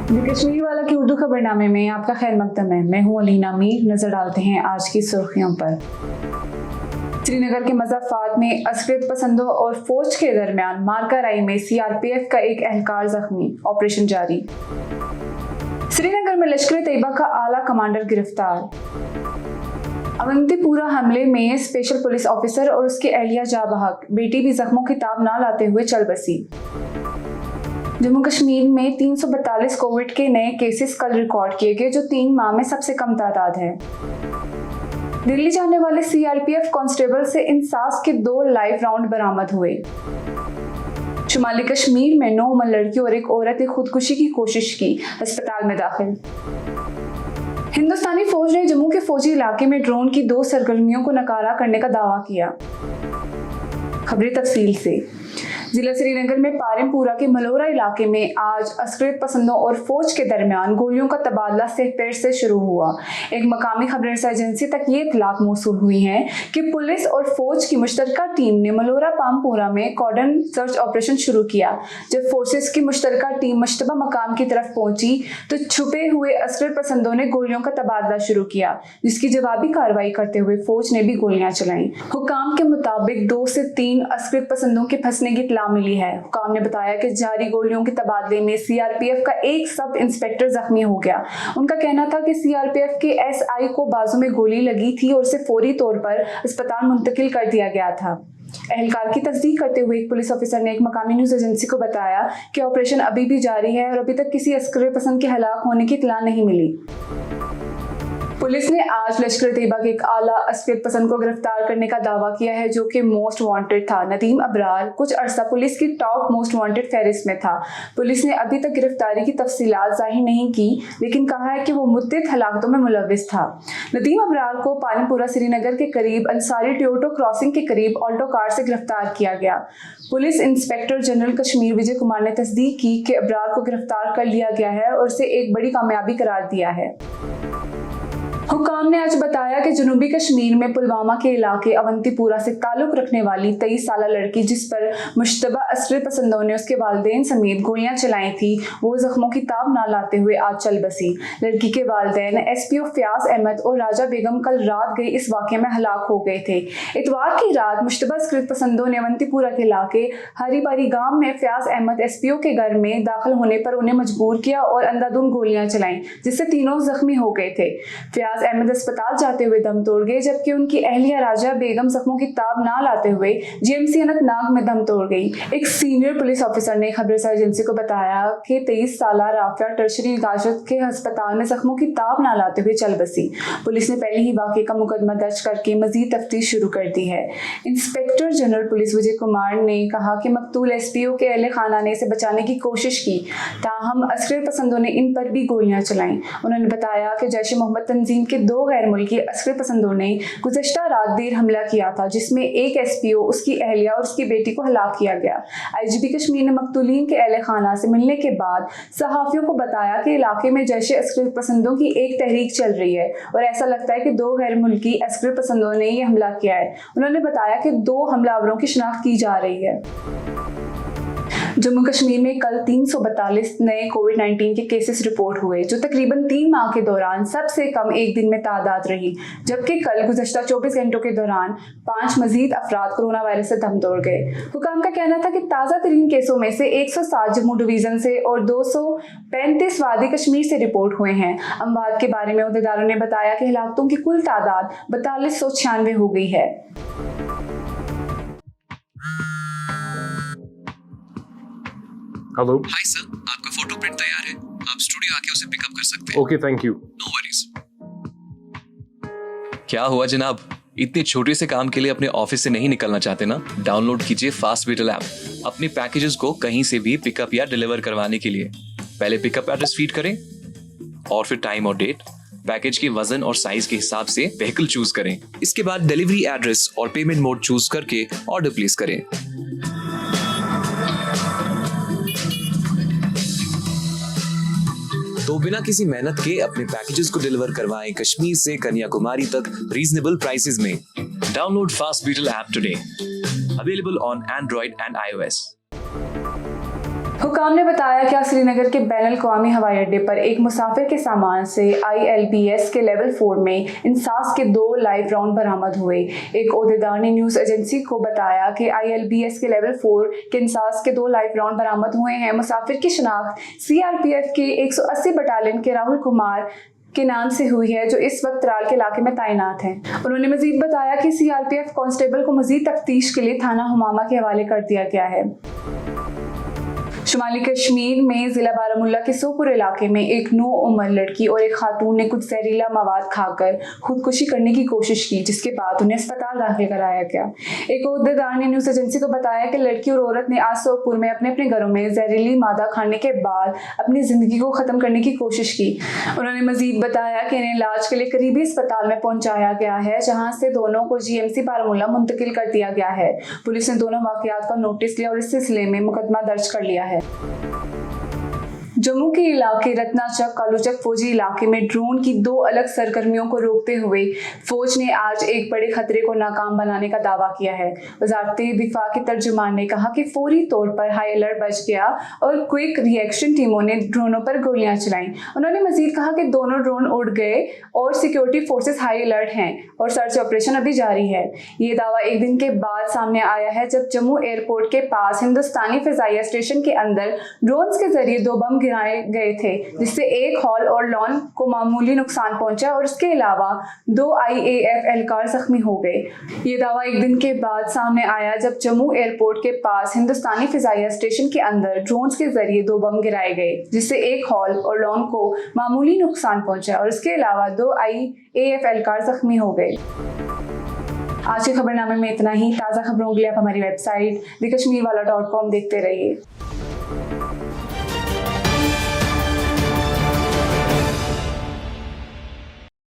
कश्मीर वाला की उर्दू खबरनामे में आपका खैर मकदम है। मैं हूं अलीना मीर। नजर डालते हैं आज की सुर्खियों पर। श्रीनगर के मज़ाफ़ात में अस्करियत पसंदों और फौज के दरमियान मारकाराई में सीआरपीएफ का एक एहलकार जख्मी, ऑपरेशन जारी। श्रीनगर में लश्कर तैयबा का आला कमांडर गिरफ्तार। अवंतीपुरा हमले में स्पेशल पुलिस ऑफिसर और उसकी अहलिया जा बहक, बेटी भी जख्मों की ताब ना लाते हुए चल बसी। जम्मू कश्मीर में 342 कोविड के नए केसेस कल रिकॉर्ड किए गए, जो 3 माह में सबसे कम तादाद है। दिल्ली जाने वाले सीआरपीएफ कांस्टेबल से इंसास के 2 लाइव राउंड बरामद हुए। शुमाली कश्मीर में 9 उम्र लड़की और एक औरत ने खुदकुशी की कोशिश की, अस्पताल में दाखिल। हिंदुस्तानी फौज ने जम्मू के फौजी इलाके में ड्रोन की 2 सरगर्मियों को नकारा करने का दावा किया। खबरें तफसील से। जिला श्रीनगर में पारिमपुरा के मलोरा इलाके में आज अस्करियत पसंदों और फौज के दरमियान गोलियों का तबादला सेहपेट से शुरू हुआ। एक मकामी खबर एजेंसी तक ये इत्तलात मौसूल हुई हैं कि पुलिस और फौज की मुश्तरका टीम ने मलोरा पामपुरा में कॉर्डन सर्च ऑपरेशन शुरू किया। जब फोर्सेस की मुश्तरका टीम मुश्तबा मकाम की तरफ पहुंची तो छुपे हुए अस्करियत पसंदों ने गोलियों का तबादला शुरू किया, जिसकी जवाबी कार्रवाई करते हुए फौज ने भी गोलियां चलाई। हुकाम के मुताबिक 2 से 3 अस्करियत पसंदों के फंसने की इत्तला मिली है। हुकाम ने बताया कि जारी गोलियों के तबादले में सीआरपीएफ का एक सब इंस्पेक्टर जख्मी हो गया। उनका कहना था कि सीआरपीएफ के एसआई को बाजू में गोली लगी थी और उसे फौरी तौर पर अस्पताल मुंतकिल कर दिया गया था। एहलकार की तस्दीक करते हुए एक पुलिस ऑफिसर ने एक मकामी न्यूज एजेंसी को बताया कि ऑपरेशन अभी भी जारी है और अभी तक किसी अस्करियत पसंद के हलाक होने की इत्तला नहीं मिली। पुलिस ने आज लश्कर तैयबा के एक आला अस्करियत पसंद को गिरफ्तार करने का दावा किया है, जो कि मोस्ट वांटेड था। नदीम अबरार कुछ अरसा पुलिस की टॉप मोस्ट वांटेड फहरिस्त में था। पुलिस ने अभी तक गिरफ्तारी की तफसीलात जाहिर नहीं की, लेकिन कहा है कि वो मुत्तअद्दिद हलाकतों में मुलव्विस था। नदीम अबरार को पानीपुरा श्रीनगर के करीब अंसारी टोयोटो क्रॉसिंग के करीब ऑल्टो कार से गिरफ्तार किया गया। Police inspector general Kashmir Vijay Kumar ने तस्दीक की कि अबरार को गिरफ्तार कर लिया गया है और उसे एक बड़ी कामयाबी करार दिया है। हुकाम ने आज बताया कि जनूबी कश्मीर में पुलवामा के इलाके अवंतीपुरा से ताल्लुक रखने वाली 23 साला लड़की, जिस पर मुश्तबा अस्करियत पसंदों ने उसके वालिदैन समेत गोलियां चलाई थी, वो जख्मों की ताब ना लाते हुए आज चल बसी। लड़की के वालिदैन एसपीओ फयाज अहमद और राजा बेगम कल रात गए इस वाक़े में हलाक हो गए थे। इतवार की रात मुश्तबा अस्करियत पसंदों ने अवंतीपुरा के इलाके हरीबारी गांव में फयाज अहमद एसपीओ के घर में दाखिल होने पर उन्हें मजबूर किया और अंधाधुंध गोलियां चलाई, जिससे तीनों जख्मी हो गए थे। फयाज अहमद अस्पताल जाते हुए दम तोड़ गए, जबकि उनकी अहलिया राजा बेगम जख्मों की ताब ना लाते हुए जीएमसी अनंतनाग में दम तोड़ गई। एक सीनियर पुलिस ऑफिसर ने खबर एजेंसी को बताया कि 23 साला राफिया टर्शरी गाजत के अस्पताल में जख्मों की ताब ना लाते हुए चल बसी। पुलिस ने पहले ही वाक़े का मुकदमा दर्ज करके मजीद तफ्तीश शुरू कर दी है। Inspector general police Vijay Kumar ने कहा कि मकतूल एसपीओ के अहले खाना ने इसे बचाने की कोशिश की, ताहम अस्करियत पसंदों ने इन पर भी गोलियां चलाई। उन्होंने बताया कि जैश ए मोहम्मद तंजीम के 2 गैर मुल्की अस्करियत पसंदों ने गुज़श्ता रात देर हमला किया था, जिसमें एक एसपीओ, उसकी अहलिया और उसकी बेटी को हलाक किया गया। आईजीपी कश्मीर ने मकतूलीन के अहले खाना से मिलने के बाद सहाफ़ियों को बताया कि इलाके में जैश ए अस्करियत पसंदों की एक तहरीक चल रही है और ऐसा लगता है कि 2 गैर मुल्की अस्करियत पसंदों ने ये हमला किया है। उन्होंने बताया कि 2 हमलावरों की शिनाख्त की जा रही है। जम्मू कश्मीर में कल 342 नए कोविड-19 के केसेस रिपोर्ट हुए, जो तकरीबन 3 माह के दौरान सबसे कम एक दिन में तादाद रही, जबकि कल गुज़श्ता 24 घंटों के दौरान 5 मजीद अफराद कोरोना वायरस से दम तोड़ गए। हुकाम का कहना था कि ताज़ा तरीन केसों में से 107 जम्मू डिवीजन से और 235 वादी कश्मीर से रिपोर्ट हुए हैं। अमवात के बारे में अहदेदारों ने बताया कि हलाकतों की कुल तादाद 4296 हो गई है। हेलो। हाय सर, आपका फोटो प्रिंट तैयार है, आप स्टूडियो आके उसे पिकअप कर सकते हैं। Okay, thank you. No worries. क्या हुआ जनाब, इतने छोटे से काम के लिए अपने ऑफिस से नहीं निकलना चाहते ना? डाउनलोड कीजिए फास्ट विटल ऐप अपने पैकेजेस को कहीं से भी पिकअप या डिलीवर करवाने के लिए। पहले पिकअप एड्रेस फीड करें और फिर टाइम और डेट, पैकेज के वजन और साइज के हिसाब से व्हीकल चूज करें। इसके बाद डिलीवरी एड्रेस और पेमेंट मोड चूज करके ऑर्डर प्लेस करें। तो बिना किसी मेहनत के अपने पैकेजेस को डिलीवर करवाएं कश्मीर से कन्याकुमारी तक रीजनेबल प्राइसेस में। Download Fast Beetle app today, available on Android and iOS। हुकाम ने बताया कि आज श्रीनगर के बैनुल अक़वामी हवाई अड्डे पर एक मुसाफिर के सामान से ILBS के लेवल 4 में इंसास के 2 लाइव राउंड बरामद हुए। एक ओहदेदार ने न्यूज़ एजेंसी को बताया कि ILBS के लेवल 4 के इंसास के 2 लाइव राउंड बरामद हुए हैं। मुसाफिर की शनाख्त CRPF के 180 बटालियन के राहुल कुमार के नाम से हुई है, जो इस वक्त त्राल के इलाके में तैनात हैं। उन्होंने मजीद बताया कि CRPF कांस्टेबल को मजीद तफ्तीश के लिए थाना हुमामा के हवाले कर दिया गया है। शुमाली कश्मीर में जिला बारामुल्ला के सोपुर इलाके में एक 9 उम्र लड़की और एक खातून ने कुछ जहरीला मवाद खाकर खुदकुशी करने की कोशिश की, जिसके बाद उन्हें अस्पताल दाखिल कराया गया। एक ओहदेदार ने न्यूज़ एजेंसी को बताया कि लड़की और औरत ने आज सोपुर में अपने अपने घरों में जहरीली मादा खाने के बाद अपनी जिंदगी को ख़त्म करने की कोशिश की। उन्होंने मजीद बताया कि इन्हें इलाज के लिए करीबी अस्पताल में पहुंचाया गया है, जहाँ से दोनों को GMC बारामुल्ला मुंतकिल कर दिया गया है। पुलिस ने दोनों वाक़यात का नोटिस लिया और इस सिलसिले में मुकदमा दर्ज कर लिया है। जम्मू के इलाके रत्नाचक कालूचक फौजी इलाके में ड्रोन की 2 अलग सरगर्मियों को रोकते हुए फौज ने आज एक बड़े खतरे को नाकाम बनाने का दावा किया है। वज़ारत दिफा के तर्जुमान ने कहा कि फौरी तौर पर हाई अलर्ट बच गया और क्विक रिएक्शन टीमों ने ड्रोनों पर गोलियां चलाईं। उन्होंने मजीद कहा कि दोनों ड्रोन उड़ गए और सिक्योरिटी फोर्सेस हाई अलर्ट हैं और सर्च ऑपरेशन अभी जारी है। ये दावा एक दिन के बाद सामने आया है जब जम्मू एयरपोर्ट के पास हिंदुस्तानी फिजाइया स्टेशन के अंदर ड्रोन्स के जरिए 2 बम गिराए गए थे, जिससे एक हॉल और लॉन को मामूली नुकसान पहुंचा और इसके अलावा 2 IAF एहलकार जख्मी हो गए। ये दावा एक दिन के बाद सामने आया जब जम्मू एयरपोर्ट के पास हिंदुस्तानी फिजाइया स्टेशन के अंदर ड्रोन्स के जरिए 2 बम गिराए गए, जिससे एक हॉल और लॉन को मामूली नुकसान पहुंचा और इसके अलावा 2 IAF एहलकार जख्मी हो गए। आज के खबरनामे में इतना ही। ताज़ा खबरों के लिए आप हमारी वेबसाइट thekashmirwala.com देखते रहिए।